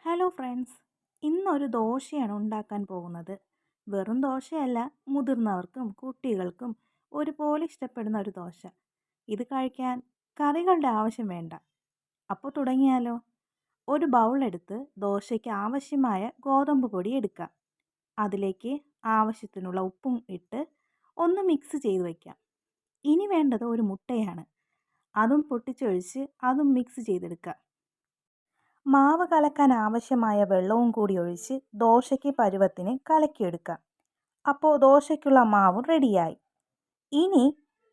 Hello friends, ഇന്നൊരു ദോശയാണ് ഉണ്ടാക്കാൻ പോകുന്നത്. വെറും ദോശയല്ല, മുതിർന്നവർക്കും കുട്ടികൾക്കും ഒരുപോലെ ഇഷ്ടപ്പെടുന്ന ഒരു ദോശ. ഇത് കഴിക്കാൻ കറികളുടെ ആവശ്യം വേണ്ട. അപ്പോൾ തുടങ്ങിയാലോ? ഒരു ബൗൾ എടുത്ത് ദോശയ്ക്ക് ആവശ്യമായ ഗോതമ്പ് പൊടി എടുക്കാം. അതിലേക്ക് ആവശ്യത്തിനുള്ള ഉപ്പും ഇട്ട് ഒന്ന് മിക്സ് ചെയ്ത് വയ്ക്കാം. ഇനി വേണ്ടത് ഒരു മുട്ടയാണ്. അതും പൊട്ടിച്ചൊഴിച്ച് അതും മിക്സ് ചെയ്തെടുക്കാം. മാവ് കലക്കാൻ ആവശ്യമായ വെള്ളവും കൂടി ഒഴിച്ച് ദോശയ്ക്ക് പരുവത്തിന് കലക്കിയെടുക്കാം. അപ്പോൾ ദോശയ്ക്കുള്ള മാവും റെഡിയായി. ഇനി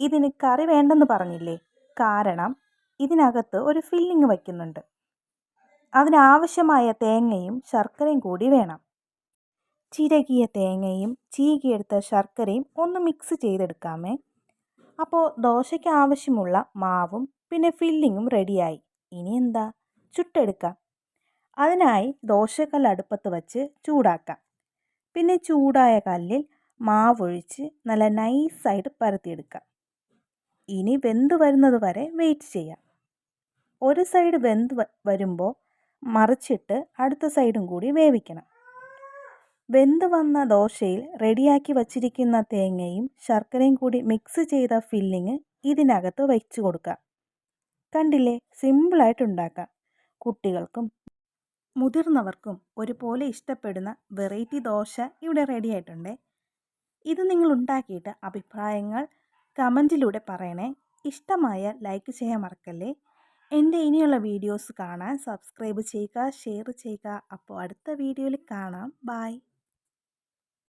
ഇതിന് കറി വേണ്ടെന്ന് പറഞ്ഞില്ലേ? കാരണം ഇതിനകത്ത് ഒരു ഫില്ലിങ് വയ്ക്കുന്നുണ്ട്. അതിനാവശ്യമായ തേങ്ങയും ശർക്കരയും കൂടി വേണം. ചിരകിയ തേങ്ങയും ചീകിയെടുത്ത ശർക്കരയും ഒന്ന് മിക്സ് ചെയ്തെടുക്കാമേ. അപ്പോൾ ദോശയ്ക്ക് ആവശ്യമുള്ള മാവും പിന്നെ ഫില്ലിങ്ങും റെഡിയായി. ഇനി എന്താ? ചുട്ടെടുക്കാം. അതിനായി ദോശക്കല്ല് അടുപ്പത്ത് വച്ച് ചൂടാക്കാം. പിന്നെ ചൂടായ കല്ലിൽ മാവൊഴിച്ച് നല്ല നൈസായിട്ട് പരത്തിയെടുക്കാം. ഇനി വെന്ത് വരുന്നത് വരെ വെയിറ്റ് ചെയ്യാം. ഒരു സൈഡ് വെന്ത് വരുമ്പോൾ മറിച്ചിട്ട് അടുത്ത സൈഡും കൂടി വേവിക്കണം. വെന്ത് വന്ന ദോശയിൽ റെഡിയാക്കി വച്ചിരിക്കുന്ന തേങ്ങയും ശർക്കരയും കൂടി മിക്സ് ചെയ്ത ഫില്ലിങ് ഇതിനകത്ത് വെച്ച് കൊടുക്കാം. കണ്ടില്ലേ? സിമ്പിളായിട്ട് ഉണ്ടാക്കാം. കുട്ടികൾക്കും മുതിർന്നവർക്കും ഒരുപോലെ ഇഷ്ടപ്പെടുന്ന വെറൈറ്റി ദോശ ഇവിടെ റെഡി ആയിട്ടുണ്ട്. ഇത് നിങ്ങൾ ഉണ്ടാക്കിയിട്ട് അഭിപ്രായങ്ങൾ കമൻറ്റിലൂടെ പറയണേ. ഇഷ്ടമായാൽ ലൈക്ക് ചെയ്യാൻ മറക്കല്ലേ. എൻ്റെ ഇനിയുള്ള വീഡിയോസ് കാണാൻ സബ്സ്ക്രൈബ് ചെയ്യുക, ഷെയർ ചെയ്യുക. അപ്പോൾ അടുത്ത വീഡിയോയിൽ കാണാം. ബൈ.